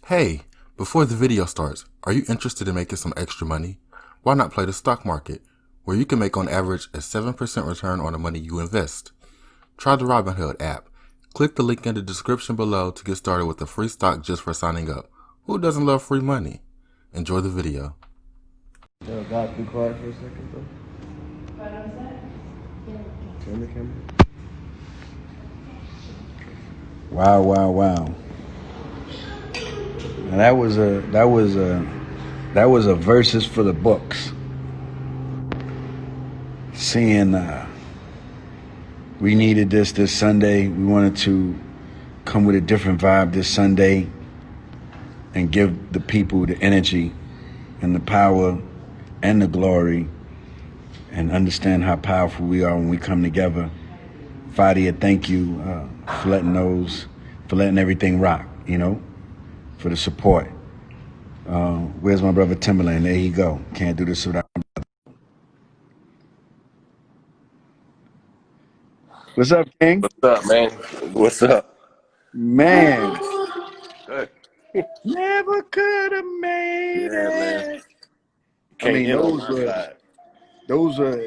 Hey, before the video starts, are you interested in making some extra money? Why not play the stock market, where you can make on average a 7% return on the money you invest? Try the Robinhood app. Click the link in the description below to get started with a free stock just for signing up. Who doesn't love free money? Enjoy the video. Yo, God, be quiet for a second, bro. What was that? Turn the camera. Wow, wow, wow. Now that was a verses for the books. Seeing we needed this Sunday. We wanted to come with a different vibe this Sunday and give the people the energy and the power and the glory and understand how powerful we are when we come together. Fadia, thank you for letting everything rock, for the support. Where's my brother Timberland? There you go. Can't do this without my brother. What's up, King? What's up, man? What's up? Man, Good. never could have made Yeah, man. it. Can't mean, end on my side. those are,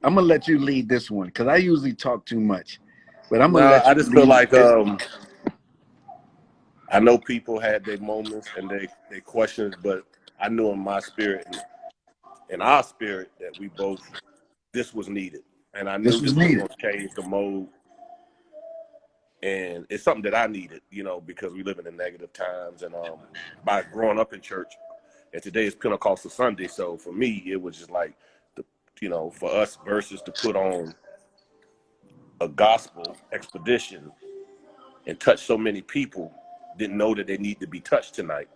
I'm gonna let you lead this one because I usually talk too much, but I'm gonna No, let you I just feel lead like it. I know people had their moments and they questions, but I knew in my spirit and in our spirit that this was needed, and I knew This was this was needed. going to change the mode, and it's something that I needed, because we live in negative times, and by growing up in church, and today is Pentecostal Sunday, so for me it was just like for us versus to put on a gospel expedition and touch so many people didn't know that they need to be touched tonight.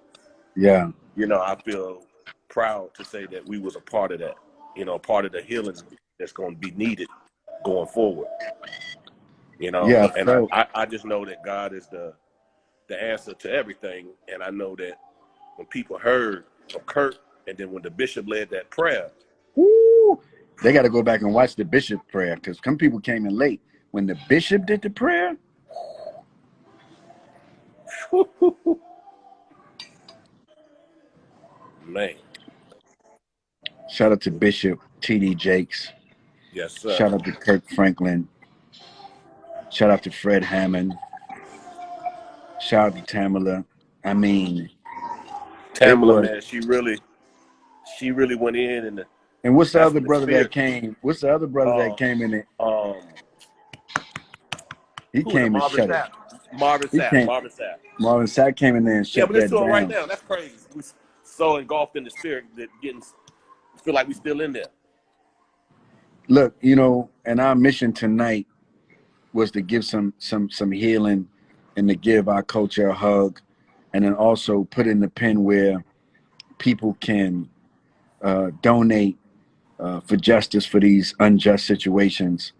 Yeah. I feel proud to say that we was a part of that, part of the healing that's going to be needed going forward. Yeah. And So, I just know that God is the answer to everything. And I know that when people heard from Kirk, and then when the bishop led that prayer, woo, they got to go back and watch the bishop prayer because some people came in late. When the bishop did the prayer, man, shout out to Bishop T.D. Jakes. yes, sir. Shout out to Kirk Franklin. Shout out to Fred Hammond. Shout out to Tamala. I mean, Tamala, man, she really went in, and what's the that's other when the brother that spirit. came? What's the other brother that came in it? He Who was it? came and shut it. Marvin He came. Marvin Sapp. Marvin Sapp came in there and Yeah, shut but listen that to him right down. now. That's crazy. We so engulfed in the spirit that feel like we still in there. Look, and our mission tonight was to give some healing and to give our culture a hug, and then also put in the pen where people can donate for justice for these unjust situations.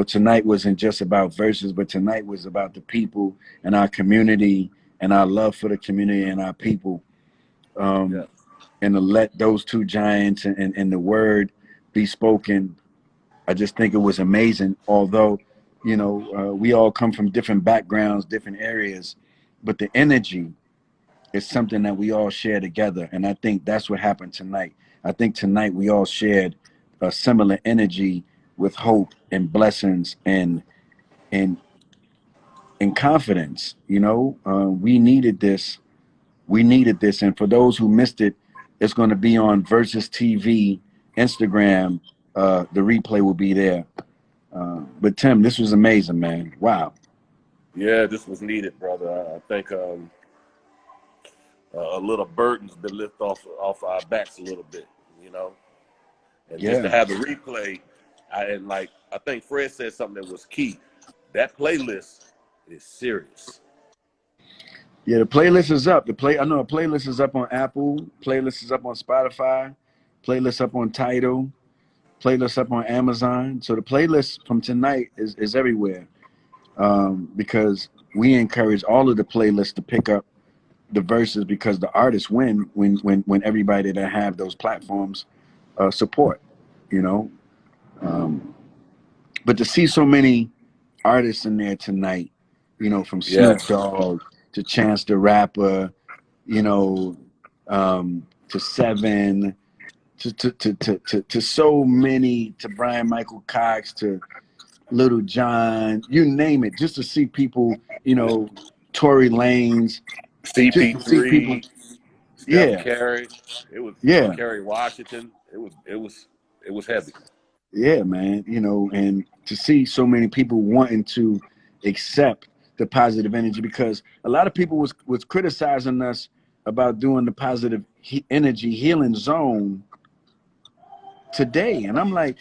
Tonight wasn't just about verses, but tonight was about the people and our community and our love for the community and our people. Yeah. And to let those two giants and the word be spoken, I just think it was amazing. Although, we all come from different backgrounds, different areas, but the energy is something that we all share together. And I think that's what happened tonight. I think tonight we all shared a similar energy with hope and blessings and confidence. We needed this. We needed this. And for those who missed it, it's going to be on Versus TV, Instagram. The replay will be there. But Tim, this was amazing, man. Wow. Yeah, this was needed, brother. I think a little burden's been lifted off our backs a little bit, and just to have the replay. I think Fred said something that was key. That playlist is serious. Yeah, the playlist is up. I know a playlist is up on Apple. Playlist is up on Spotify. Playlist up on Tidal. Playlist up on Amazon. So the playlist from tonight is everywhere, because we encourage all of the playlists to pick up the verses because the artists win when everybody that have those platforms support. But to see so many artists in there tonight, from Snoop Yes. Dogg to Chance the Rapper you know, to Seven, to so many, to Brian Michael Cox, to Little John, you name it, just to see people, you know, Tory Lanez, just to see people. CP3, Steph Yeah, Curry. It was yeah, Kerry Washington. It was heavy. yeah, man. You know, and to see so many people wanting to accept the positive energy, because a lot of people was criticizing us about doing the positive energy healing zone today, and I'm like,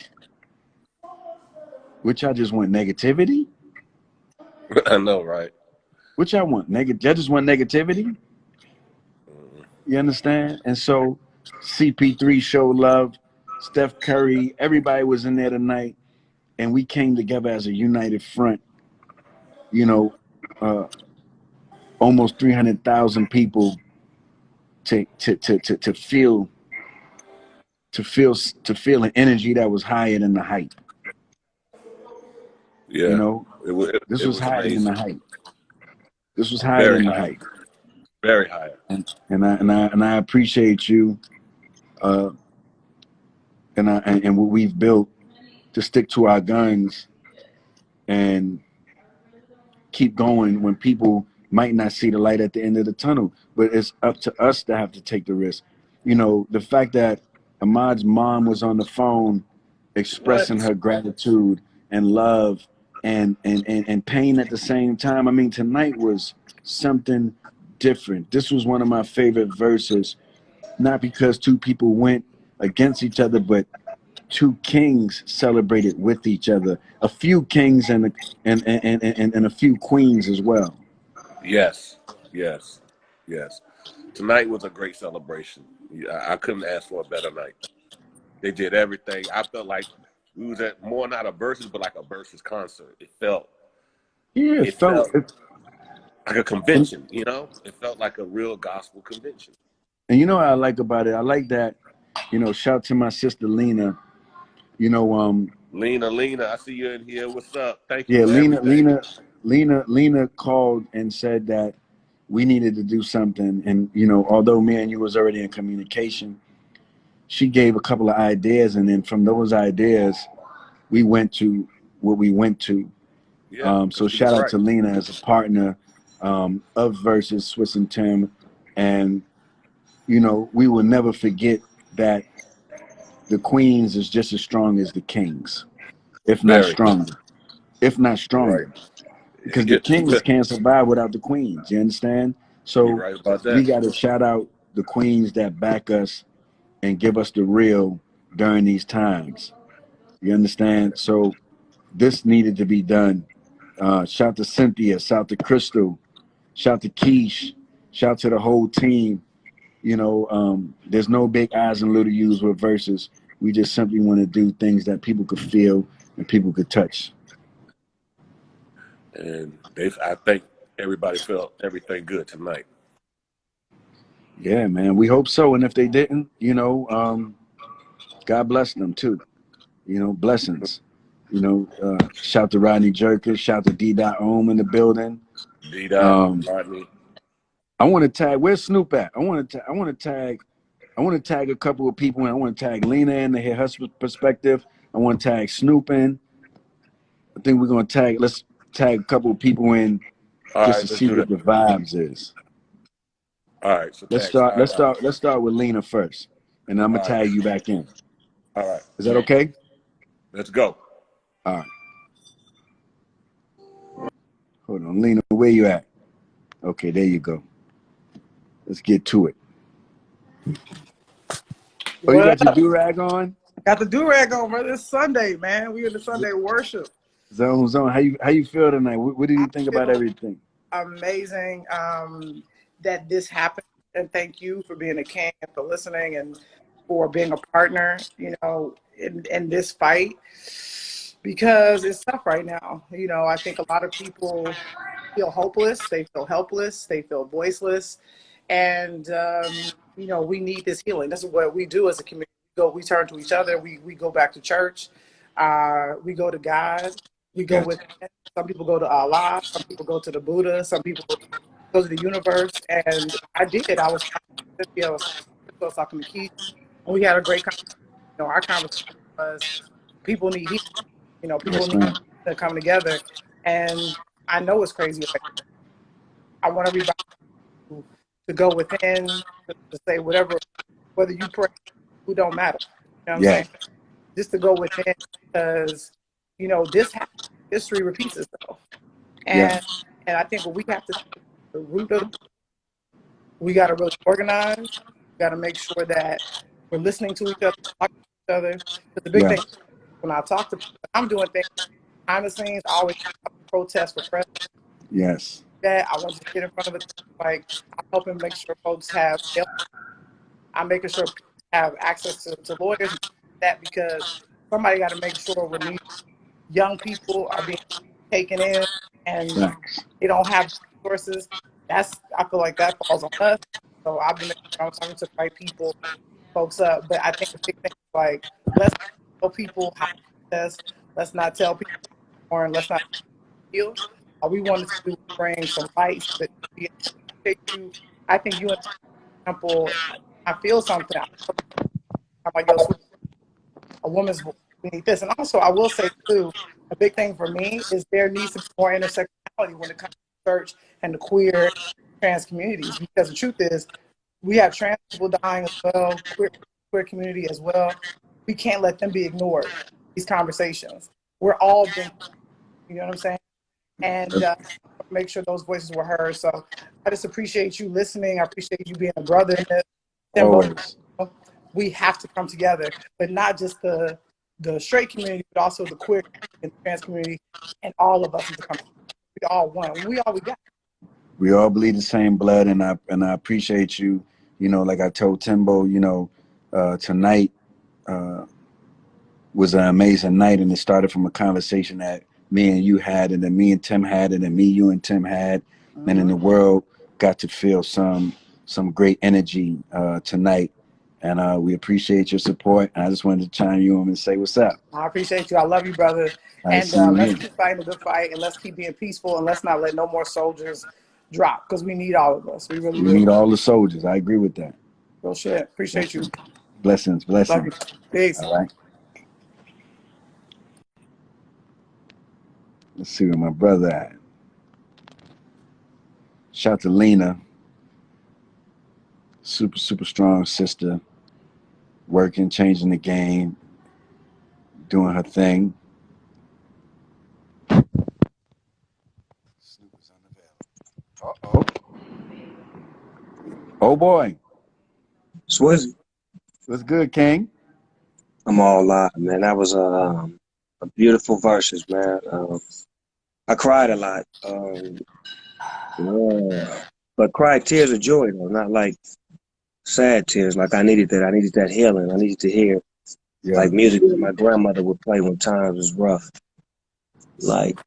which I just want negativity. I know, right? Which I want negative. I just want negativity. You understand? And so CP3 showed love. Steph Curry, everybody was in there tonight, and we came together as a united front. You know, uh, almost 300,000 people to feel an energy that was higher than the hype. You Yeah, know, this it was was higher than the amazing. hype. This was higher Very than the high, hype. very high. And I appreciate you, uh, and what we've built to stick to our guns and keep going when people might not see the light at the end of the tunnel. But it's up to us to have to take the risk. You know, the fact that Ahmad's mom was on the phone expressing What? her gratitude and love and pain at the same time. I mean, tonight was something different. This was one of my favorite verses, not because two people went against each other, but two kings celebrated with each other. A few kings and a few queens as well. Yes, yes, yes. Tonight was a great celebration. Yeah, I couldn't ask for a better night. They did everything. I felt like we was at more not a versus, but like a versus concert. Yeah, it It felt felt it, like a and, convention. You know, it felt like a real gospel convention. and you know what I like about it? I like that, you know, shout to my sister Lena. You know, Lena, I see you in here. What's up? Thank you yeah, for everything. Lena called and said that we needed to do something. And, you know, although me and you was already in communication, she gave a couple of ideas, and then from those ideas we went to what we went to. Yeah, So because she was shout out right. to Lena as a partner of Versus Swiss and Tim. And, you know, we will never forget that the Queens is just as strong as the Kings, if not Very. stronger, if not You're right. stronger. Because the Kings can't survive without the Queens, you understand? You're So right about we that. got to shout out the Queens that back us and give us the real during these times. You understand? So this needed to be done. Shout to Cynthia, shout to Crystal, shout to Keish, shout to the whole team. You know, there's no big eyes and little U's with verses. We just simply want to do things that people could feel and people could touch. And I think everybody felt everything good tonight. Yeah, man, we hope so. And if they didn't, you know, God bless them too. You know, blessings. You know, shout to Rodney Jerkins, shout to D. Ohm in the building. D Dot, Um, Rodney. I want to tag. Where's Snoop at? I want to tag. I want to tag a couple of people, and I want to tag Lena in to hear her perspective. I want to tag Snoop in. I think we're gonna tag. Let's tag a couple of people in All just to right, let's see do what that. the vibes is. All right, so Let's tag start. side eye. Let's start with Lena first, and I'm gonna All right, tag you back in. all right, Is that okay? let's go. All right. Hold on, Lena. Where you at? Okay, there you go. Let's get to it. Oh, you What got your up? do rag on? Got the do-rag on, brother. It's Sunday, man. We in the Sunday worship. Zone. How you feel tonight? What do I you think about feel everything? amazing that this happened. And thank you for being a king and for listening and for being a partner, you know, in this fight. Because it's tough right now. You know, I think a lot of people feel hopeless. They feel helpless. They feel voiceless. And, you know, we need this healing. This is what we do as a community. We turn to each other. We go back to church. We go to God. We go with, Gotcha. some people go to Allah. Some people go to the Buddha. Some people goes to the universe, and I did. I was talking to Keith, and we had a great conversation. You know, our conversation was people need healing. You know, people Yes, need ma'am. to come together, and I know it's crazy. Like, I want everybody to go within, to say whatever, whether you pray, who don't matter. You know what I'm Yeah. saying? Just to go within, because you know this history repeats itself, Yeah. and I think what we have to do, the root of we got to really organize. We got to make sure that we're listening to each other, talking to each other. But the big Yeah. thing when I talk to people, I'm doing things behind the scenes. I always protest for president. Yes. That I want to get in front of it. Like I'm helping make sure folks have. I'm making sure people have access to lawyers. And that because somebody got to make sure when these young people are being taken in and Thanks. they don't have resources. I feel like that falls on us. So I've been making sure I'm talking to the right people, folks up. But I think the big thing is like let's tell people how to process. Let's not tell people or let's not feel. All we wanted to do was bring some light so that we appreciate you. I think you, example, I feel something. I'm like, yo, Swizz, a woman's voice. We need this. And also, I will say, too, a big thing for me is there needs to be more intersectionality when it comes to church and the queer trans communities. Because the truth is, we have trans people dying as well, queer community as well. We can't let them be ignored, these conversations. We're all been, you know what I'm saying? And make sure those voices were heard. So I just appreciate you listening. I appreciate you being a brother in this. Always. We have to come together, but not just the straight community, but also the queer and trans community, and all of us need to come together. We all one. We all we got. We all bleed the same blood, and I appreciate you. You know, like I told Timbo, you know, tonight was an amazing night, and it started from a conversation that me and you had, and then me and Tim had, and then me, you, and Tim had, and then the world got to feel some great energy tonight. And we appreciate your support. And I just wanted to chime you in and say what's up. I appreciate you. I love you, brother. I And see you let's here. keep fighting a good fight, and let's keep being peaceful, and let's not let no more soldiers drop, because we need all of us. We really We do. need all the soldiers. I agree with that. Real shit. Appreciate you. Blessings, Love you. blessings. Peace. All right. Let's see where my brother at. Shout out to Lena. Super strong sister. Working, changing the game, doing her thing. Uh-oh. Oh boy. Swizz, What's good, King? I'm all live, man. That was a beautiful verses, man. I cried a lot, yeah, but cried tears of joy, though, not like sad tears. Like I needed that. I needed that healing. I needed to hear like music that my grandmother would play when times was rough. Like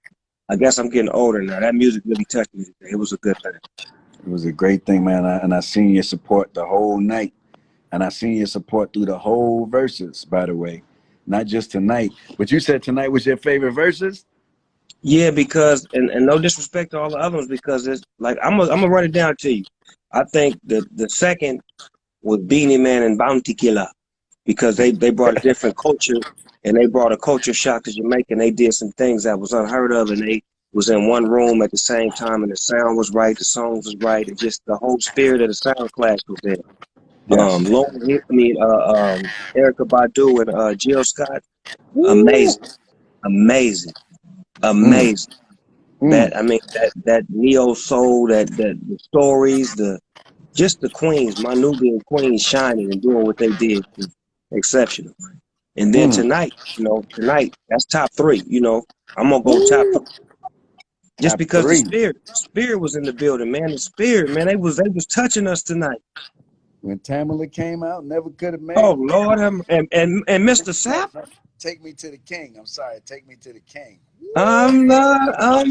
I guess I'm getting older now. That music really touched me today. It was a good thing. It was a great thing, man. And I seen your support the whole night. And I seen your support through the whole verses, by the way. Not just tonight. But you said tonight was your favorite verses? Yeah, because and no disrespect to all the other ones, because it's like I'm gonna run it down to you. I think the second was Beanie Man and Bounty Killer, because they brought a different culture, and they brought a culture shock to Jamaica, and they did some things that was unheard of, and they was in one room at the same time, and the sound was right, the songs was right, and just the whole spirit of the sound class was there. Yes. Erica Badu and Jill Scott, Woo! amazing. Mm. Mm. That neo soul, that the stories, just the queens, my Nubian queens shining and doing what they did was exceptional. And then Mm. tonight, that's top three. I'm gonna go top Woo! three just Top because three. the spirit was in the building, man. The spirit, man, they was touching us tonight. When Tamala came out, never could have made Oh it. Lord, and Mr. Sapp. No. Take me to the king. I'm sorry. Take me to the king. I'm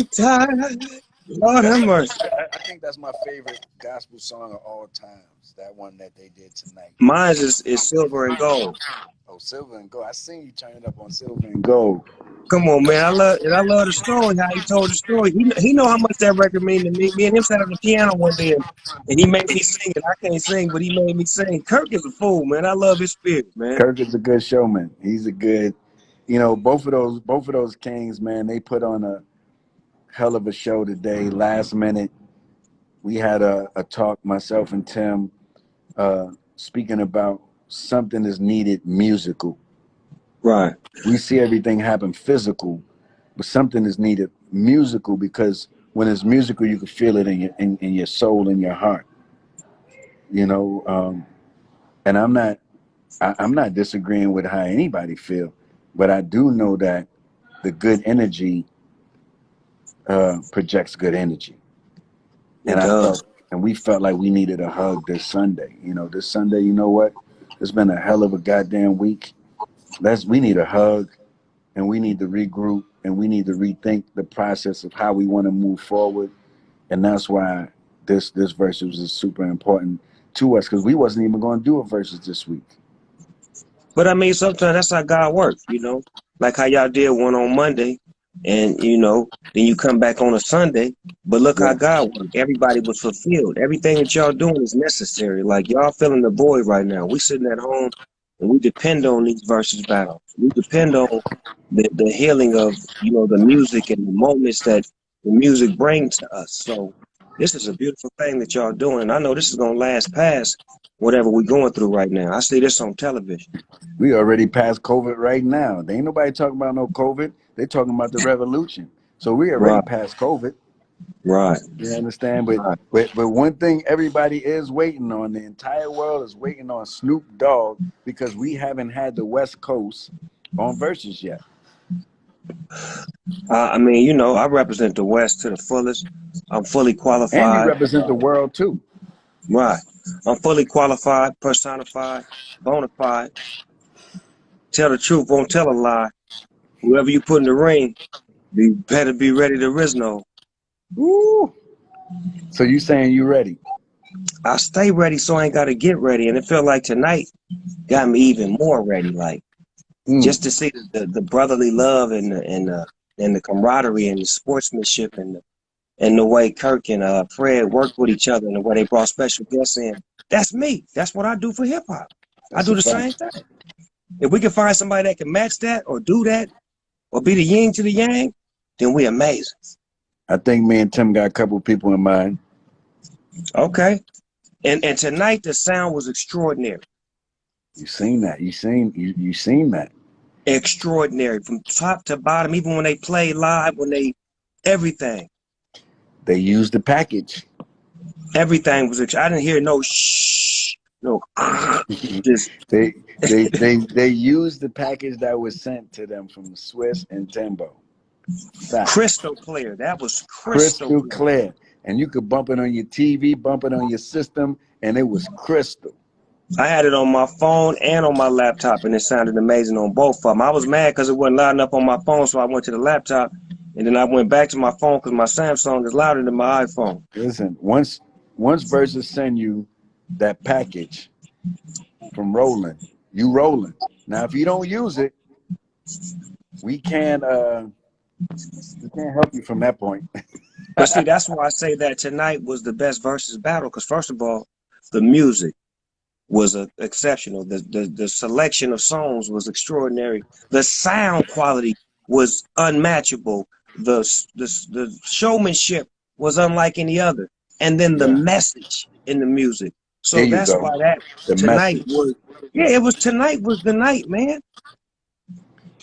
tired. Lord have mercy. I think that's my favorite gospel song of all times. That one that they did tonight. Mine is Silver and Gold. Oh, Silver and Gold. I seen you turn it up on Silver and Gold. Come on, man. I love the story, how he told the story. He know how much that record mean to me. Me and him sat on the piano one day and he made me sing it. I can't sing, but he made me sing. Kirk is a fool, man. I love his spirit, man. Kirk is a good showman. He's a good, you know, both of those kings, man, they put on a hell of a show today. Last minute, we had a talk, myself and Tim, speaking about something is needed musical. Right. We see everything happen physical, but something is needed musical, because when it's musical, you can feel it in your soul, in your heart. You know, and I'm not disagreeing with how anybody feel, but I do know that the good energy projects good energy. It does. We felt like we needed a hug this Sunday. You know, this Sunday, you know what? It's been a hell of a goddamn week. We need a hug, and we need to regroup, and we need to rethink the process of how we want to move forward. And that's why this versus is super important to us, because we wasn't even going to do a versus this week. But I mean, sometimes that's how God works, you know, like how y'all did one on Monday, and you know, then you come back on a Sunday. But look how God worked. Everybody was fulfilled. Everything that y'all doing is necessary. Like y'all filling the void right now. We sitting at home and we depend on these versus battles. We depend on the healing of, you know, the music and the moments that the music brings to us. So this is a beautiful thing that y'all doing. And I know this is gonna last past whatever we're going through right now. I see this on television. We already passed COVID right now. There ain't nobody talking about no COVID. They talking about the revolution. So we already past COVID. Right. You understand? But one thing everybody is waiting on, the entire world is waiting on Snoop Dogg, because we haven't had the West Coast on versus yet. I mean, you know, I represent the West to the fullest. I'm fully qualified. And you represent the world too. Right. I'm fully qualified, personified, bona fide. Tell the truth, won't tell a lie. Whoever you put in the ring, you better be ready to Rizno. Woo. So you saying you ready? I stay ready, so I ain't got to get ready. And it felt like tonight got me even more ready. Like just to see the brotherly love and the camaraderie and the sportsmanship and the way Kirk and Fred worked with each other and the way they brought special guests in. That's me. That's what I do for hip hop. I do the same thing. If we can find somebody that can match that or do that or be the yin to the yang, then we amazing. I think me and Tim got a couple people in mind. Okay. And tonight the sound was extraordinary. You seen that. You seen that. Extraordinary from top to bottom, even when they played live, everything. They used the package. Everything was I didn't hear no shh, no just they used the package that was sent to them from Swizz and Tembo. Fact. Crystal clear. That was crystal clear. And you could bump it on your TV, bump it on your system, and it was crystal. I had it on my phone and on my laptop, and it sounded amazing on both of them. I was mad because it wasn't loud enough on my phone, so I went to the laptop, and then I went back to my phone because my Samsung is louder than my iPhone. Listen, once Versus send you that package from Roland, you rolling. Now, if you don't use it, we can't help you from that point. But see, that's why I say that tonight was the best versus battle, because first of all, the music was exceptional. The selection of songs was extraordinary. The sound quality was unmatchable. The showmanship was unlike any other. And then the message in the music. So that's why that tonight was, tonight was the night, man.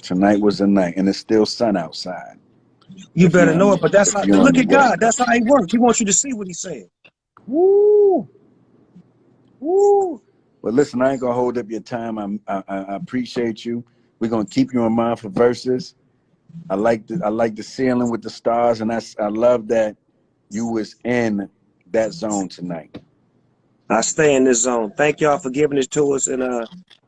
Tonight was the night, and it's still sun outside. You better know it, but that's how, look at God. That's how he works. He wants you to see what he's saying. Woo. Woo. Well, listen, I ain't gonna hold up your time. I appreciate you. We're gonna keep you in mind for verses. I like the ceiling with the stars, and I love that you was in that zone tonight. I stay in this zone. Thank y'all for giving this to us, and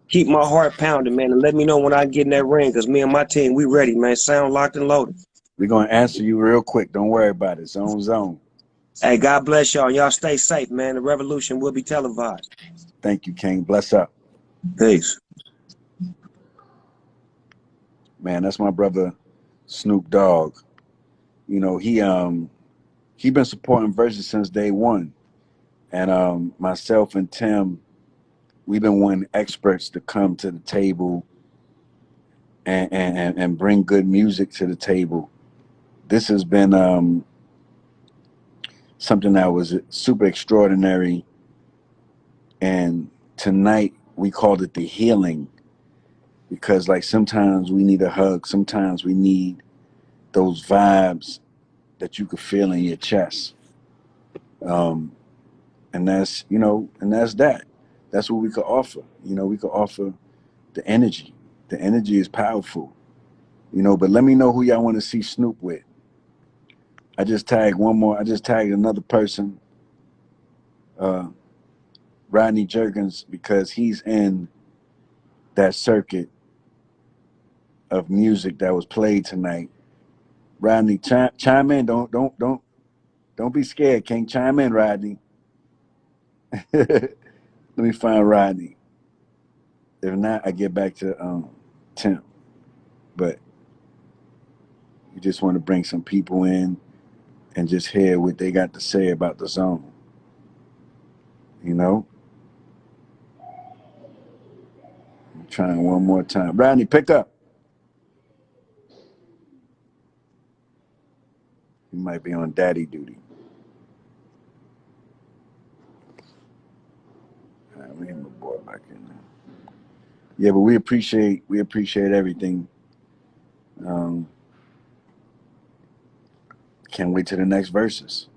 keep my heart pounding, man, and let me know when I get in that ring, because me and my team, we ready, man. Sound locked and loaded. We're gonna answer you real quick. Don't worry about it. Zone. Hey, God bless y'all. Y'all stay safe, man. The revolution will be televised. Thank you, King. Bless up. Peace. Man, that's my brother Snoop Dogg. You know, he been supporting Versus since day one. And myself and Tim, we've been wanting experts to come to the table and bring good music to the table. This has been something that was super extraordinary. And tonight we called it the healing, because like sometimes we need a hug, sometimes we need those vibes that you could feel in your chest. And that's, you know, and that's that. That's what we could offer. You know, we could offer the energy. The energy is powerful. You know, but let me know who y'all want to see Snoop with. I just tagged another person, Rodney Jerkins, because he's in that circuit of music that was played tonight. Rodney, chime in. Don't be scared, King. Chime in, Rodney. Let me find Rodney. If not, I get back to Tim. But you just want to bring some people in and just hear what they got to say about the zone. You know? I'm trying one more time. Rodney, pick up. You might be on daddy duty. All right, we get my boy back in there. Yeah, but we appreciate everything. Can't wait to the next verses.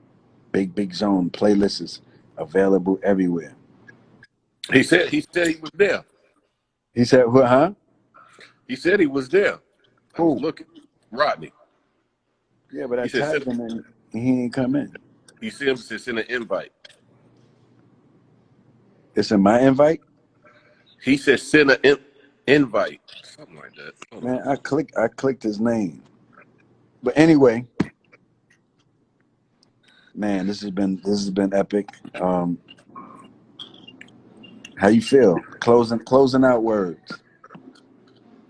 Big zone playlists is available everywhere. He said he was there. He said, huh? He said he was there. I was Who? looking. Rodney. Yeah, but I He said tagged him and he ain't come in. you see him send an invite. It's in my invite? He said send an invite. Something like that. Hold Man, on. I clicked his name. But anyway, man, this has been epic. How you feel? Closing out words.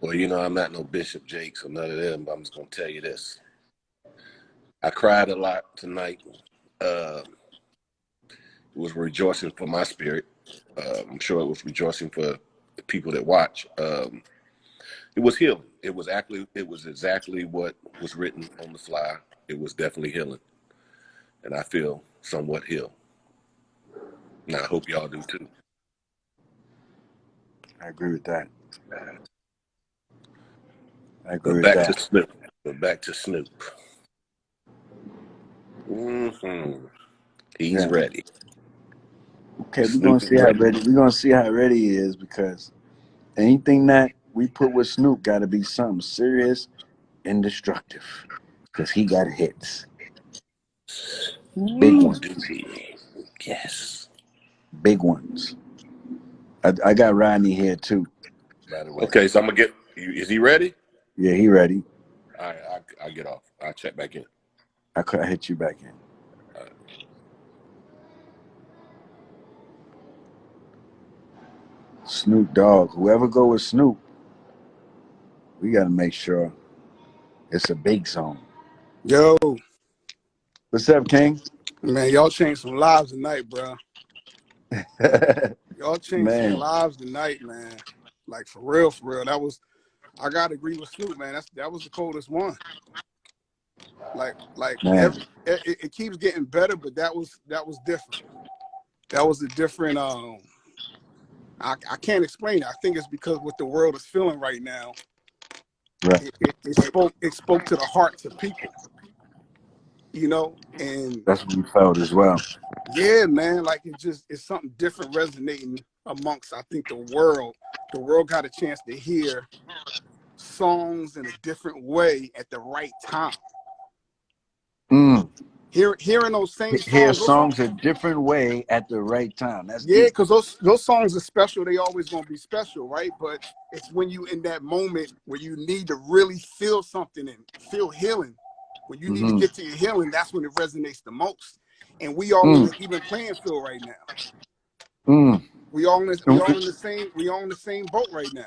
Well, you know, I'm not no Bishop Jakes or none of them, but I'm just gonna tell you this. I cried a lot tonight. It was rejoicing for my spirit. I'm sure it was rejoicing for the people that watch. It was healing. It was exactly what was written on the fly. It was definitely healing, and I feel somewhat healed. And I hope y'all do too. I agree with that. I agree But with back to that. Snoop. Mm-hmm. He's Yeah. ready. Okay, Snoop is we're ready. gonna see how ready he is, because anything that we put with Snoop got to be something serious and destructive, because he got hits, big Ooh, do ones, he? Yes. big ones. I got Rodney here too, by the way. Okay, so I'm gonna get. Is he ready? Yeah, he ready. All right, I get off. I'll check back in. I hit you back in. All right. Snoop Dogg. Whoever go with Snoop, we got to make sure it's a big zone. Yo, What's up, King? man, y'all changed some lives tonight, bro. Y'all changed some Man, lives tonight, man. Like for real, for real. I gotta agree with Snoop, man. That was the coldest one. Like man. every it keeps getting better, but that was different. That was a different. I can't explain it. I think it's because what the world is feeling right now. Right. It spoke to the hearts of people, you know, and That's what we felt as well. yeah, man, like it's something different resonating amongst, I think, the world. The world got a chance to hear songs in a different way at the right time. Mm. Hearing those same Hear songs, songs a different way at the right time. That's yeah, deep. because those songs are special. They always gonna be special, right? But it's when you in that moment where you need to really feel something and feel healing. When you need to get to your healing, that's when it resonates the most. And we all in an even playing field right now. Mm. We all in the same boat right now.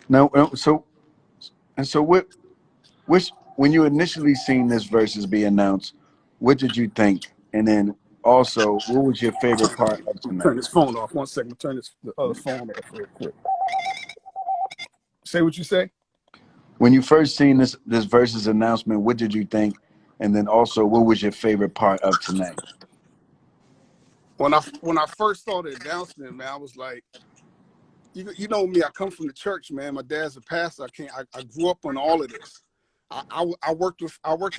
Now, so what? when you initially seen this versus be announced, what did you think? And then also, what was your favorite part of Turn tonight? this phone off. 1 second. Turn the other phone off real quick. Say what you say. When you first seen this versus announcement, what did you think? And then also, what was your favorite part of tonight? When I first saw the announcement, man, I was like, you know me. I come from the church, man. My dad's a pastor. I grew up on all of this. I worked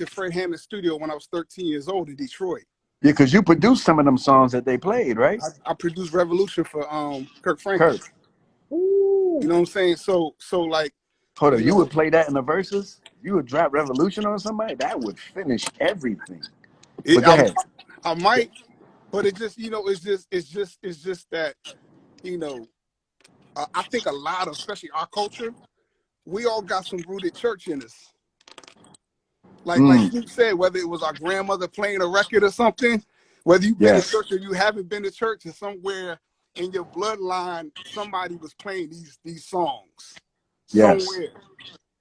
at Fred Hammond's studio when I was 13 years old in Detroit. Yeah, because you produced some of them songs that they played, right? I produced Revolution for Kirk. Kirk. You know what I'm saying? So like, Hold on, you know, would play that in the verses? You would drop Revolution on somebody? That would finish everything. But go ahead. I might, but it just, it's just that, I think a lot of, especially our culture, we all got some rooted church in us. Like Snoop said, whether it was our grandmother playing a record or something, whether you've been to church or you haven't been to church, or somewhere in your bloodline, somebody was playing these songs. Yes. Somewhere.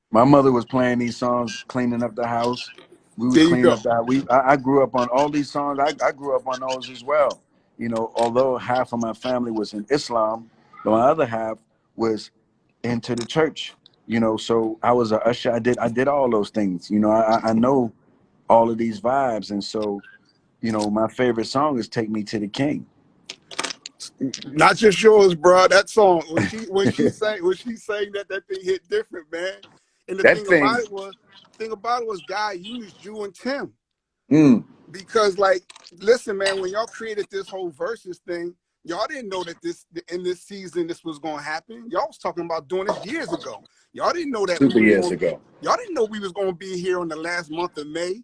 My mother was playing these songs, cleaning up the house. We was cleaning up the house. I grew up on all these songs. I grew up on those as well. Although half of my family was in Islam, but my other half was into the church. So I was a usher. I did all those things. I know all of these vibes, and so my favorite song is "Take Me to the King." Not just yours, bro. That song when she sang that thing hit different, man. And the thing about it was God used you and Tim. Because listen, man, when y'all created this whole versus thing, y'all didn't know that in this season this was gonna happen. Y'all was talking about doing this years ago. Y'all didn't know that years ago. Y'all didn't know we was gonna be here on the last month of May,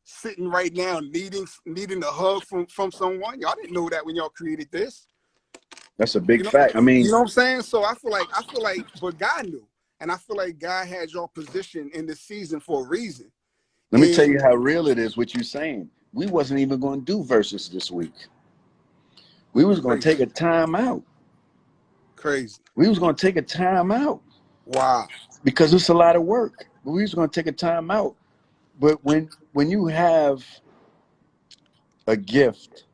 sitting right now needing a hug from someone. Y'all didn't know that when y'all created this. That's a big fact. I mean, you know what I'm saying? So I feel like, but God knew, and I feel like God had y'all positioned in this season for a reason. Let me tell you how real it is. What you're saying. We wasn't even going to do verses this week. We was going to take a time out. Crazy. We was going to take a time out. Wow. Because it's a lot of work. But we was going to take a time out. But when you have a gift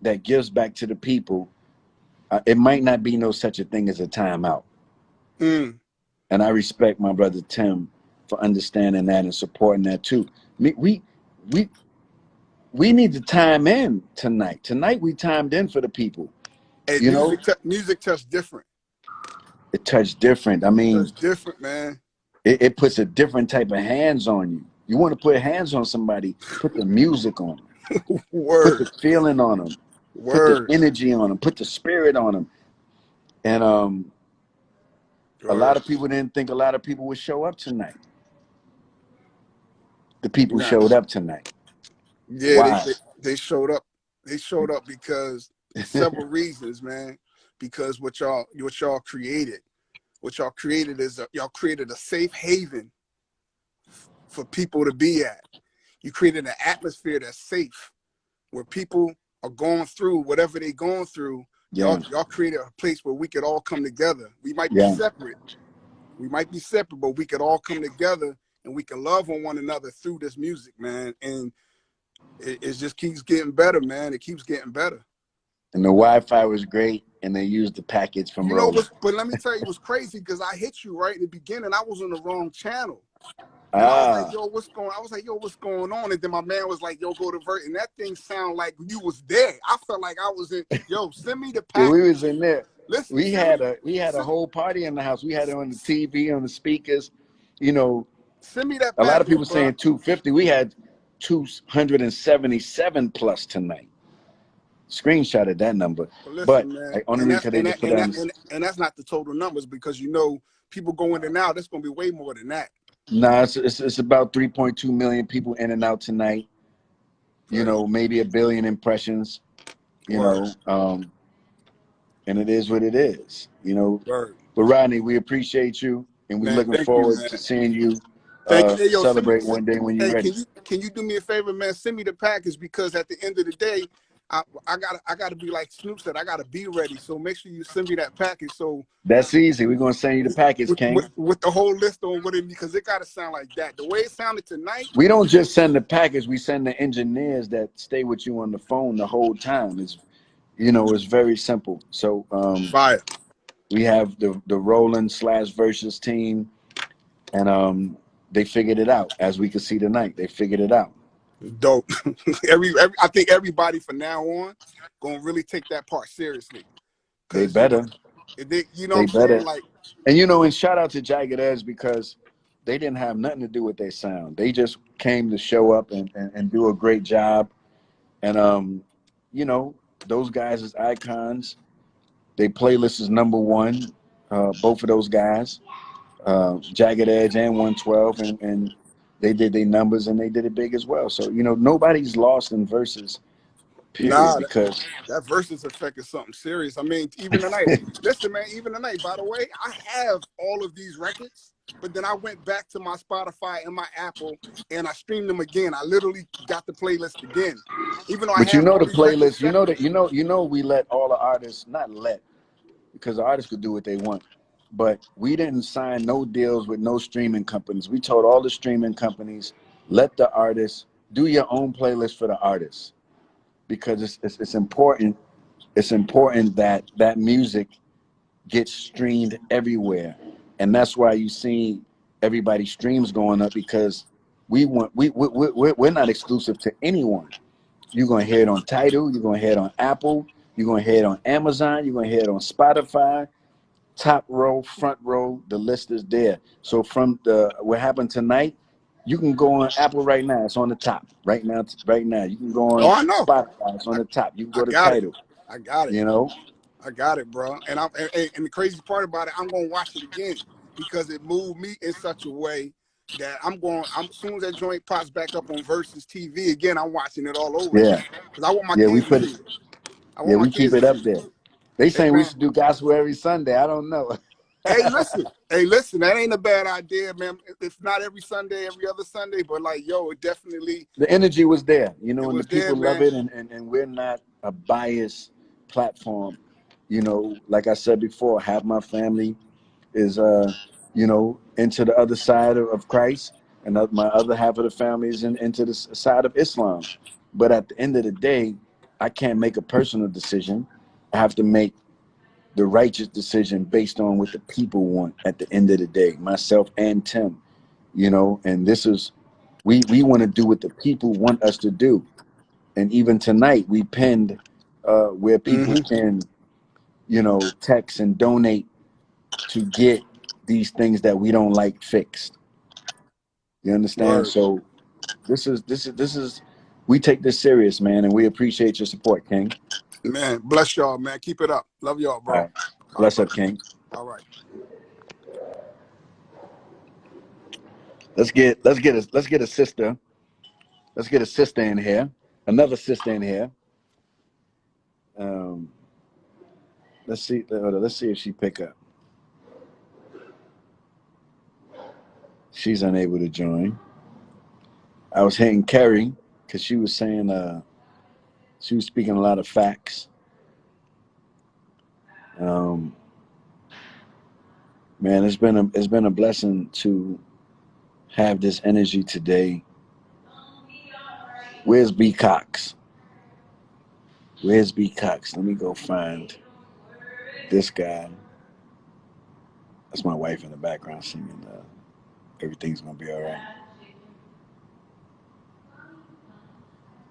that gives back to the people, it might not be no such a thing as a timeout. And I respect my brother Tim for understanding that and supporting that too. We need to time in tonight. Tonight we timed in for the people. And music touched different. It touched different. I mean, it's different, man. It puts a different type of hands on you. You want to put hands on somebody, put the music on them. Put the feeling on them. Put the energy on them. Put the spirit on them. And a lot of people didn't think a lot of people would show up tonight. The people showed up tonight. Yeah, they showed up. They showed up because several reasons, man. Because what y'all created is y'all created a safe haven for people to be at. You created an atmosphere that's safe, where people are going through whatever they're going through. Y'all created a place where we could all come together. We might be separate. But we could all come together and we can love on one another through this music, man. And it just keeps getting better, man. It keeps getting better. And the Wi-Fi was great, and they used the package from Roland. But let me tell you, it was crazy because I hit you right in the beginning. I was on the wrong channel. And I was like, yo, what's going on? And then my man was like, yo, go to Vert. And that thing sounded like you was there. I felt like I was in, yo, send me the package. Yeah, we was in there. Listen, we had a whole party in the house. We had it on the TV, on the speakers. Send me that package, a lot of people saying 250. We had 277 plus tonight. Screenshotted that number. But that's not the total numbers, because people go in and out. That's going to be way more than that. Nah, it's about 3.2 million people in and out tonight. Maybe 1 billion impressions. And it is what it is. But Rodney, we appreciate you, and we're looking forward to seeing you celebrate one day when you're ready. Can you do me a favor, man? Send me the package, because at the end of the day, I gotta be like Snoop said. I gotta be ready. So make sure you send me that package. So That's easy. We're gonna send you the package, King. with the whole list on what it, because it gotta sound like that. The way it sounded tonight. We don't just send the package. We send the engineers that stay with you on the phone the whole time. It's, you know, it's very simple. So Fire. we have the Roland/Versus team, and they figured it out. As we could see tonight, they figured it out. Dope. I think everybody from now on gonna really take that part seriously. They better. You know what I'm saying? Like, and you know, and shout out to Jagged Edge, because they didn't have nothing to do with their sound. They just came to show up and do a great job. And you know, those guys is icons. They playlist is #1. Both of those guys, Jagged Edge and 112, and they did their numbers and they did it big as well. So, you know, nobody's lost in Versus, period. nah, Because that Versus effect is something serious. I mean, even tonight, listen, man, even tonight, by the way, I have all of these records, but then I went back to my Spotify and my Apple and I streamed them again. I literally got the playlist again. Even though I but you have know all the these records playlist, you know that you know we let all the artists, not let, because the artists could do what they want. But we didn't sign no deals with no streaming companies. We told all the streaming companies, let the artists do your own playlist for the artists, because it's important. It's important that that music gets streamed everywhere, and that's why you see everybody's streams going up, because we're not exclusive to anyone. You're gonna hear it on Tidal. You're gonna hear it on Apple. You're gonna hear it on Amazon. You're gonna hear it on Spotify. Top row, front row, the list is there. So from the what happened tonight, you can go on Apple right now. It's on the top right now. Right now, you can go on Oh, I know. Spotify. It's on the top. You can go I to got Tidal. I got it. You know, I got it, bro. And and the crazy part about it, I'm gonna watch it again because it moved me in such a way that as soon as that joint pops back up on Versus TV again, I'm watching it all over yeah, again because I want my yeah. We kids to put see it. it. I Yeah, want my we keep kids to it up see it. there. They Hey, saying we man. should do gospel every Sunday. I don't know. Hey, listen. That ain't a bad idea, man. If not every Sunday, every other Sunday, but like, yo, it definitely, The energy was there, you know, it and the was there, people love man. it, and we're not a biased platform. You know, like I said before, half my family is you know, into the other side of Christ, and my other half of the family is into the side of Islam. But at the end of the day, I can't make a personal decision. I have to make the righteous decision based on what the people want at the end of the day, myself and Tim, you know. And this is, we want to do what the people want us to do. And even tonight we pinned where people can, you know, text and donate to get these things that we don't like fixed. You understand? Word. So this is we take this serious, man, and we appreciate your support, King. Man, bless y'all, man. Keep it up. Love y'all, bro. All right. All right, Bless up, brother. King. All right. Let's get a sister. Let's get a sister in here. Another sister in here. Um, let's see. Let's see if she pick up. She's unable to join. I was hitting Kerry because she was saying she was speaking a lot of facts. Man, it's been a blessing to have this energy today. Where's B Cox? Where's B Cox? Let me go find this guy. That's my wife in the background singing. Everything's gonna be all right.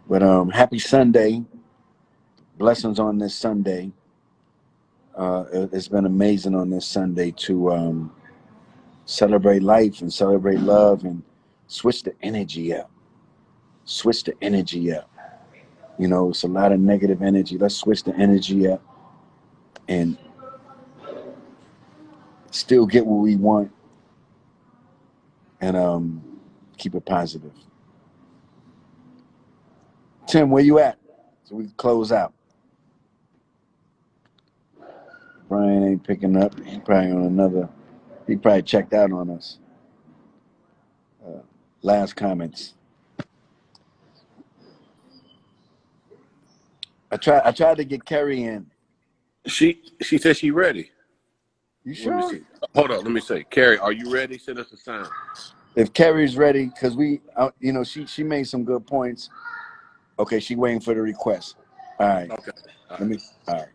But happy Sunday. Blessings on this Sunday. It's been amazing on this Sunday to celebrate life and celebrate love and switch the energy up. Switch the energy up. You know, it's a lot of negative energy. Let's switch the energy up and still get what we want and keep it positive. Tim, where you at? So we can close out. Brian ain't picking up. He probably on another. He probably checked out on us. Last comments. I tried to get Carrie in. She said she ready. You Let me sure? see. Hold on. Let me say, Carrie, are you ready? Send us a sign. If Carrie's ready, because she made some good points. Okay, she waiting for the request. All right. Okay. All right.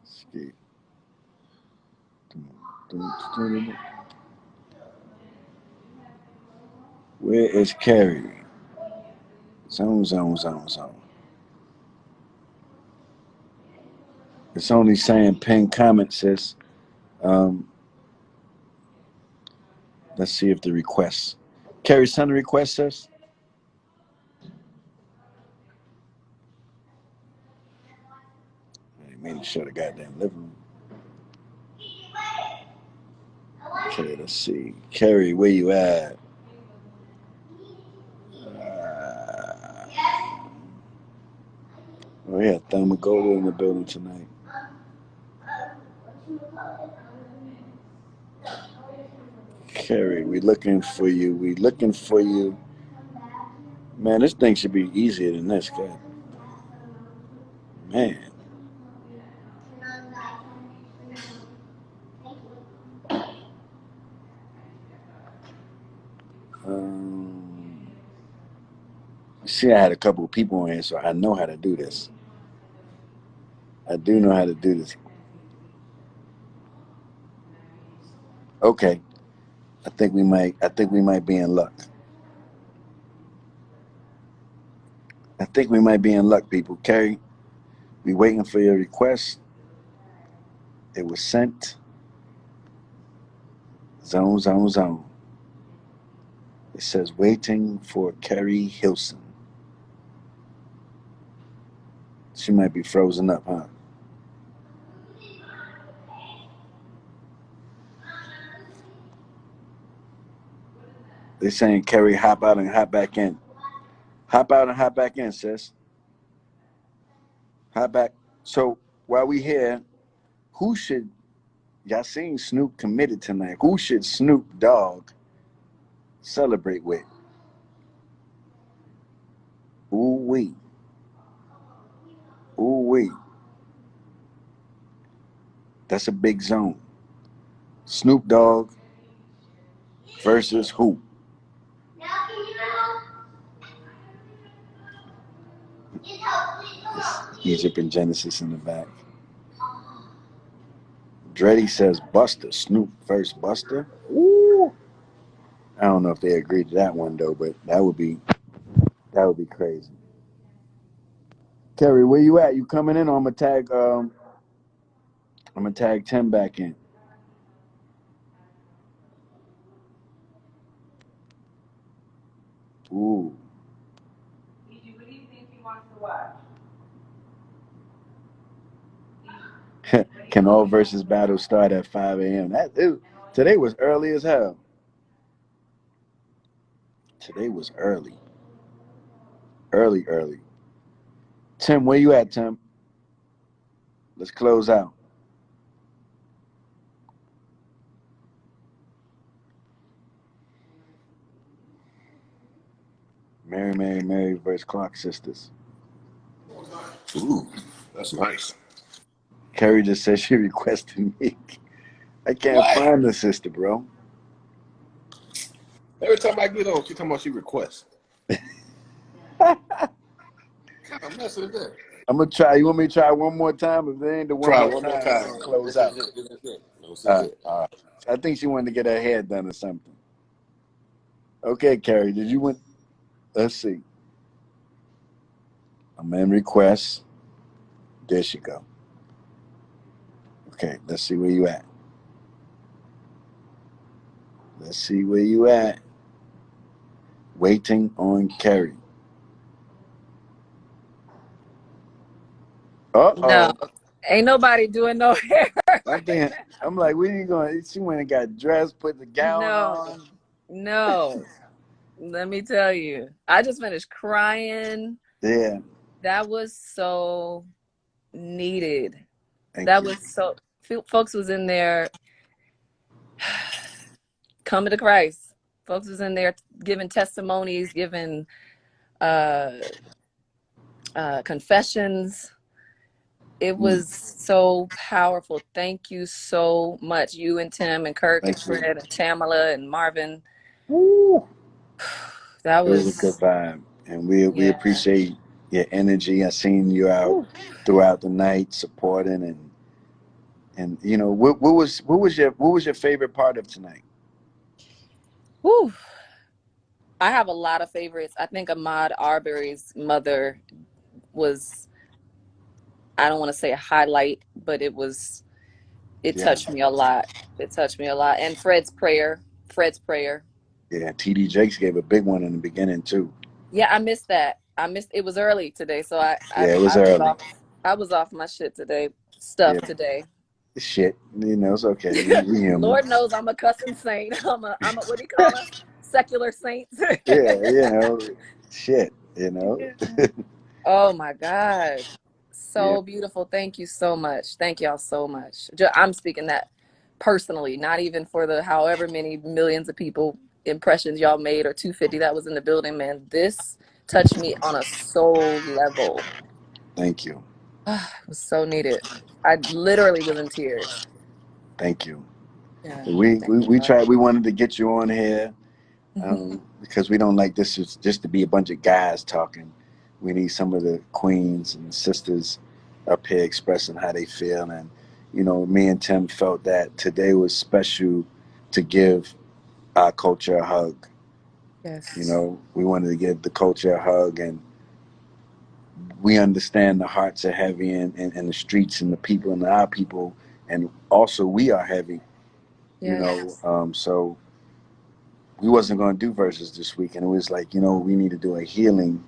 Skip. Where is Carrie? Zone. It's only saying pin comment, sis. Let's see if the request. Carrie, send the request, sis. I made it show the goddamn living room. Okay, let's see. Carrie, where you at? Oh yeah, Thelma Gold in the building tonight. Carrie, we looking for you. Man, this thing should be easier than this, guy. Man. See, I had a couple of people on here, so I know how to do this. I do know how to do this. Okay. I think we might be in luck. I think we might be in luck, people. Carrie, we waiting for your request. It was sent. Zone. It says waiting for Carrie Hilson. She might be frozen up, huh? They're saying, Carrie, hop out and hop back in. Hop out and hop back in, sis. Hop back. So while we here, y'all seen Snoop committed tonight. Who should Snoop Dogg celebrate with? Ooh-wee. That's a big zone. Snoop Dogg versus who? Egypt and Genesis in the back. Dreddy says Buster. Snoop versus Buster. Ooh. I don't know if they agree to that one though, but that would be crazy. Kerry, where you at? You coming in or I'm gonna tag Tim back in. Ooh. What do you think he wants to watch? Can all versus battles start at 5 a.m.? Today was early as hell. Today was early. Early. Tim, where you at, Tim? Let's close out. Mary versus Clark Sisters. Ooh, that's nice. Kerry just said she requested me. I can't find the sister, bro. Every time I get on, she talking about she requests. What kind of mess is that? I'm gonna try. You want me to try one more time? If there ain't the Try one one more more time. time, close This out. is it. This is it. All right. I think she wanted to get her hair done or something. Okay, Carrie, did you want? Let's see. I'm in requests. There she go. Okay, let's see where you at. Waiting on Carrie. No, ain't nobody doing no hair. I can't. I'm like, where you going? She went and got dressed, put the gown on. No. Let me tell you, I just finished crying. Yeah. That was so needed. Thank you. Folks was in there coming to Christ. Folks was in there giving testimonies, giving confessions. It was so powerful. Thank you so much. You and Tim and Kirk and Thank you. Fred and Tamala and Marvin. Woo. That It was a good was, vibe, and we yeah. appreciate your energy. I seen you out throughout the night supporting, and you know what was your favorite part of tonight? Whew. I have a lot of favorites. I think Ahmaud Arbery's mother was, I don't want to say a highlight, but it touched me a lot. It touched me a lot. And Fred's prayer. Yeah, TD Jakes gave a big one in the beginning too. Yeah, I missed that. It was early today, so I It was was early. off. I was off my shit today. Yeah. Today. Shit, you know, it's okay. We human. Lord knows I'm a cussing saint. I'm a what do you call us? Secular saints. Yeah, you know, shit, you know. Yeah. Oh my God. So Yeah. beautiful. Thank you so much. Thank y'all so much. I'm speaking that personally, not even for the however many millions of people impressions y'all made or 250 that was in the building, man. This touched me on a soul level. Thank you. It was so needed. I literally was in tears. Thank you. Yeah. We tried. We wanted to get you on here Mhm. because we don't like this just to be a bunch of guys talking. We need some of the queens and sisters up here expressing how they feel, and you know, me and Tim felt that today was special to give our culture a hug. Yes. You know, we wanted to give the culture a hug, and we understand the hearts are heavy and the streets and the people and our people, and also we are heavy. You Yes. know, so we wasn't going to do verses this week, and it was like, you know, we need to do a healing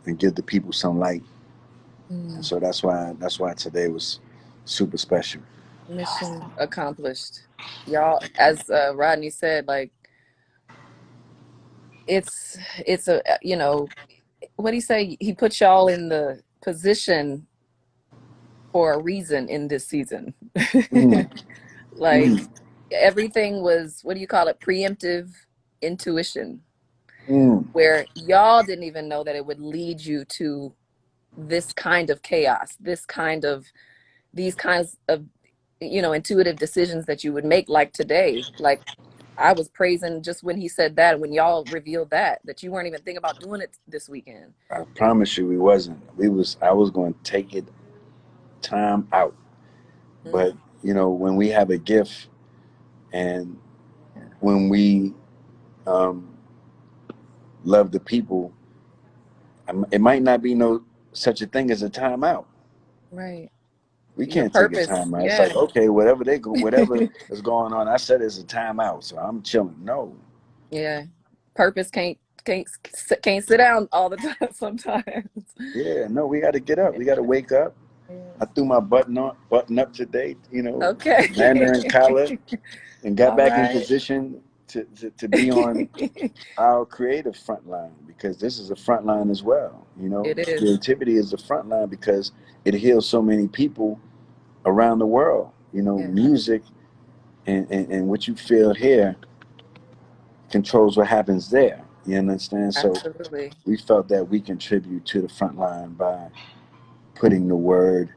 and give the people some light, and so that's why today was super special. Mission accomplished. Y'all, as Rodney said, like it's a what do you say? He put y'all in the position for a reason in this season. Mm. Like Mm. everything was, what do you call it? Preemptive intuition, Mm. where y'all didn't even know that it would lead you to this kind of chaos, these kinds of intuitive decisions that you would make, like today. Like I was praising just when he said that, when y'all revealed that you weren't even thinking about doing it this weekend. I promise you, we wasn't. I was going to take it time out, but you know, when we have a gift and when we um, love the people, it might not be no such a thing as a timeout. Right. We Your can't take a purpose. timeout. It's like, Yeah. okay, whatever is going on, I said it's a timeout, so I'm chilling. No. Yeah. Purpose can't sit down all the time sometimes. Yeah, no, we got to get up. We got to wake up. I threw my button up today, you know, Okay. Mandarin collar, and got All back in right. position to be on our creative front line, because this is a front line as well. You know, It is. creativity is a front line because it heals so many people around the world. You know, Yeah. music and what you feel here controls what happens there. You understand? So Absolutely. we felt that we contribute to the front line by putting the word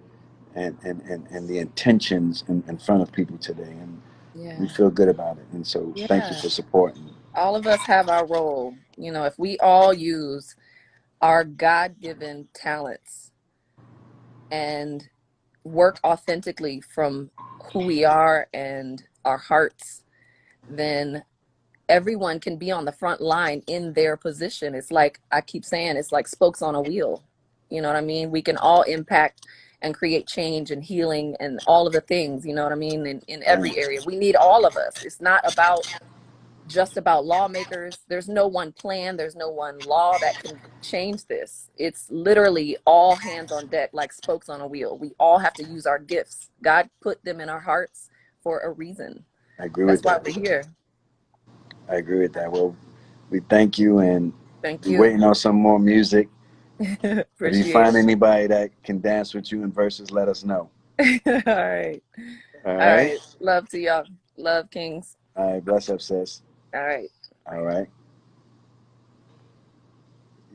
and the intentions in front of people today. And Yeah. we feel good about it. And so thank you Yeah. for supporting. All of us have our role. If we all use our God-given talents and work authentically from who we are and our hearts, then everyone can be on the front line in their position. It's like I keep saying, it's like spokes on a wheel. You know what I mean? We can all impact and create change and healing and all of the things, you know what I mean, in every area. We need all of us. It's not just about lawmakers. There's no one plan, there's no one law that can change this. It's literally all hands on deck, like spokes on a wheel. We all have to use our gifts. God put them in our hearts for a reason. I agree That's with why that. we're here. I agree with that. Well, we thank you, and Thank we're you. waiting on some more music. If you Appreciate find it. anybody that can dance with you in verses, let us know. All right. All All right. right. Love to y'all. Love, Kings. All right. Bless up, sis. All right. All right.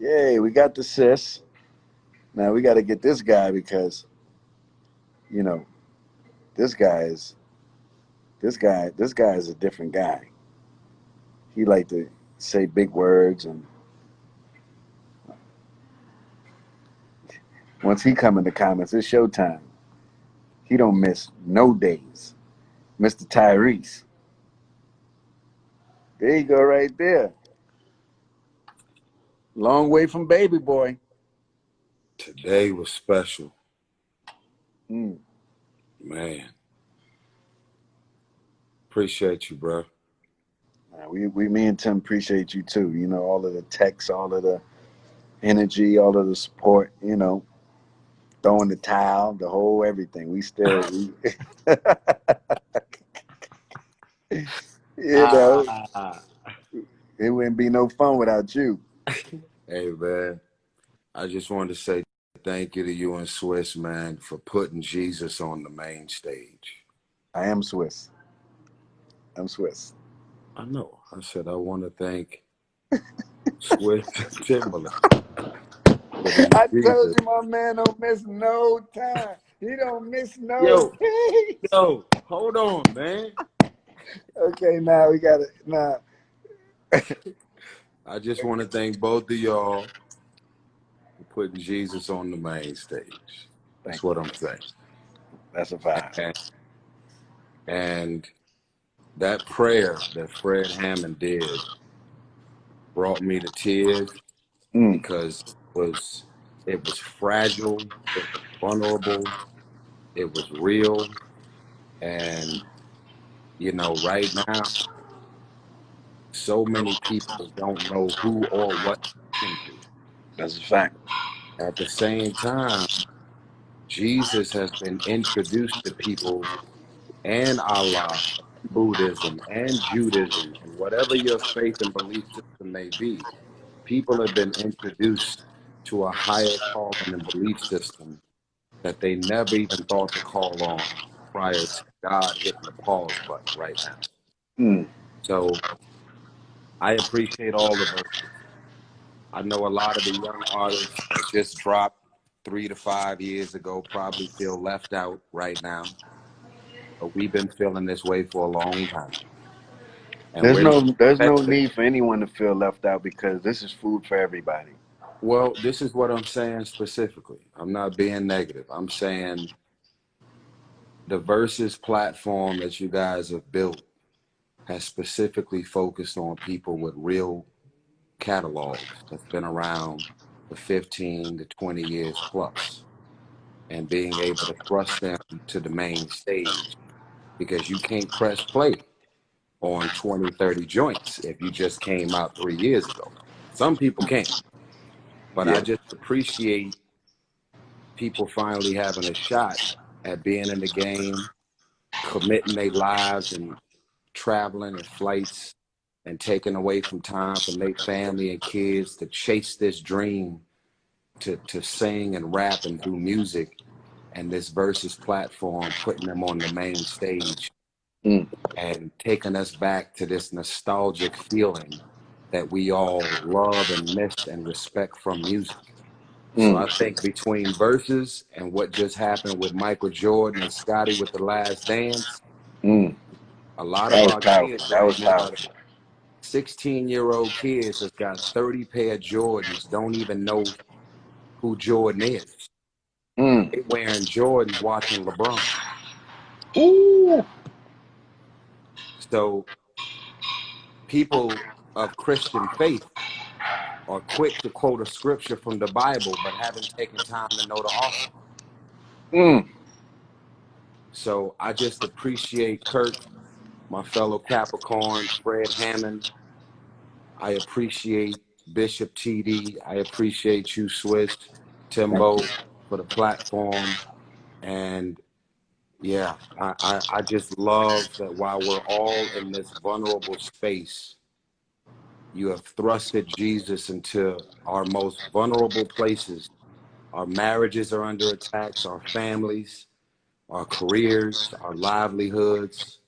Yay, we got the sis. Now we got to get this guy because, you know, this guy is a different guy. He like to say big words, and once he come in the comments, it's showtime. He don't miss no days. Mr. Tyrese. There you go right there. Long way from baby boy. Today was special. Mm. Man. Appreciate you, bro. Me and Tim appreciate you too. You know, all of the texts, all of the energy, all of the support, you know, throwing the towel, the whole everything. We still, you know, it wouldn't be no fun without you. Hey, man. I just wanted to say thank you to you and Swizz, man, for putting Jesus on the main stage. I am Swizz. I'm Swizz. I know. I said I want to thank Swizz Timberland. I told you my man don't miss no time. He don't miss no days. Yo, hold on, man. Okay, now we got it. Now. I just want to thank both of y'all for putting Jesus on the main stage. That's what I'm saying. That's a vibe. And that prayer that Fred Hammond did brought me to tears because it was fragile, it was vulnerable, it was real. And, you know, right now, so many people don't know who or what to listen to. That's a fact. At the same time, Jesus has been introduced to people, and Allah, Buddhism, and Judaism, and whatever your faith and belief system may be. People have been introduced to a higher calling and belief system that they never even thought to call on prior to God hitting the pause button right now. So I appreciate all of it. I know a lot of the young artists that just dropped 3 to 5 years ago probably feel left out right now, but we've been feeling this way for a long time. And there's no need for anyone to feel left out because this is food for everybody. Well, this is what I'm saying specifically. I'm not being negative. I'm saying the VERZUZ platform that you guys have built has specifically focused on people with real catalogs that's been around for 15 to 20 years plus, and being able to thrust them to the main stage, because you can't press play on 20, 30 joints if you just came out 3 years ago. Some people can't. But I just appreciate people finally having a shot at being in the game, committing their lives and traveling and flights and taking away from time from their family and kids to chase this dream to sing and rap and do music, and this VERZUZ platform putting them on the main stage and taking us back to this nostalgic feeling that we all love and miss and respect from music. So I think between VERZUZ and what just happened with Michael Jordan and Scotty with The Last Dance, a lot of our kids right now, 16-year-old kids that's got 30 pair of Jordans don't even know who Jordan is. They wearing Jordans watching LeBron. So people of Christian faith are quick to quote a scripture from the Bible, but haven't taken time to know the author. So I just appreciate Kirk, my fellow Capricorn, Fred Hammond. I appreciate Bishop TD. I appreciate you, Swizz, Timbo, for the platform. And yeah, I just love that while we're all in this vulnerable space, you have thrusted Jesus into our most vulnerable places. Our marriages are under attacks, our families, our careers, our livelihoods.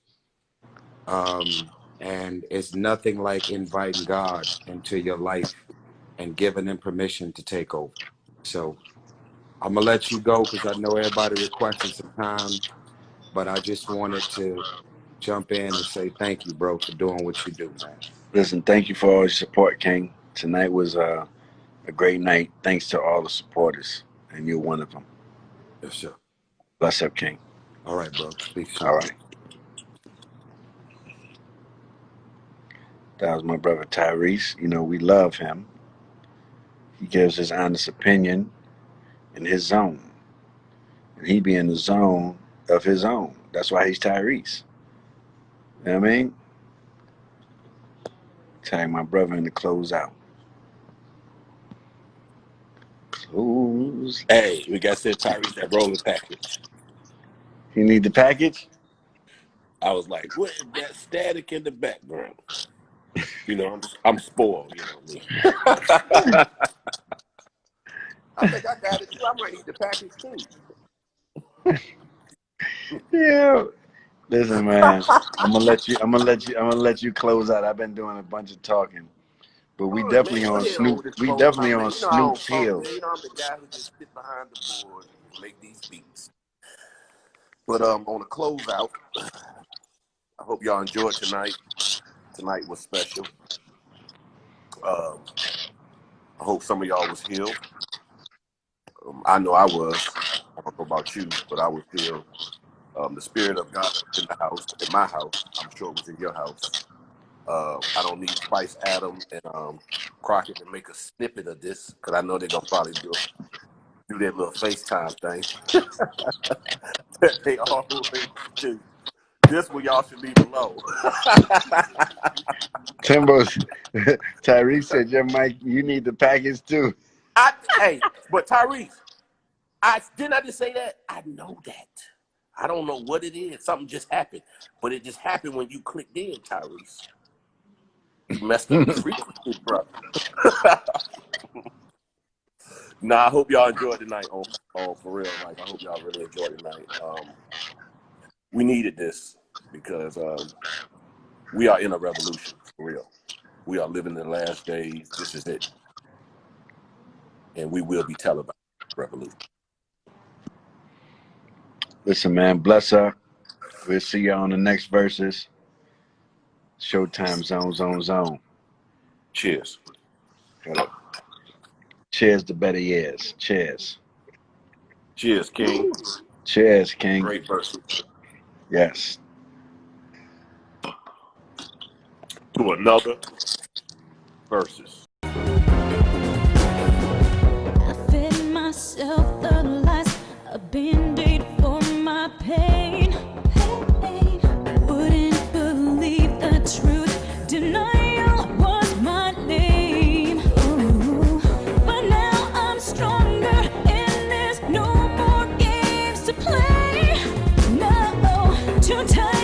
And it's nothing like inviting God into your life and giving him permission to take over. So I'm gonna let you go because I know everybody requested some time, but I just wanted to jump in and say thank you, bro, for doing what you do, man. Listen, thank you for all your support, King. Tonight was a great night. Thanks to all the supporters, and you're one of them. Yes, sir. Bless up, King. All right, bro. Speak soon. All right. That was my brother Tyrese. You know, we love him. He gives his honest opinion in his zone. And he be in the zone of his own. That's why he's Tyrese. You know what I mean? Tag my brother in the close out. Close. Hey, we got to send Tyrese that rolling package. You need the package? I was like, what is that static in the background? You know, I'm spoiled, you know me. I think I got it too. I might need the package too. Yeah. Listen, man. I'm gonna let you close out. I've been doing a bunch of talking. But we definitely on Snoop. We definitely on Snoop's heels. You know, I'm the guy who just sit behind the board and make these beats. But on the closeout, I hope y'all enjoyed tonight. Tonight was special. I hope some of y'all was healed. I know I was. I don't know about you, but I was healed. The spirit of God in the house, in my house. I'm sure it was in your house. I don't need Spice Adam and Crockett to make a snippet of this because I know they're gonna probably do their little FaceTime thing. They always do. This one y'all should leave alone. Timbo, Tyrese said, "Yeah, Mike, you need the package too." Hey, but Tyrese, didn't I just say that? I know that. I don't know what it is. Something just happened, but it just happened when you clicked in, Tyrese. You messed up the frequency, bro. Nah, I hope y'all enjoyed tonight. On for real, like I hope y'all really enjoyed tonight. We needed this because we are in a revolution for real. We are living in the last days. This is it, and we will be televised revolution. Listen, man, bless up. We'll see y'all on the next verses. Showtime zone. Cheers. Cheers to better years. Cheers. Cheers, King. Cheers, King. Great verse. Yes. To another verses. I fed myself the lies, a band-aid for my pain. Wouldn't believe the truth, denial was my name. Ooh. But now I'm stronger and there's no more games to play. No, too tired.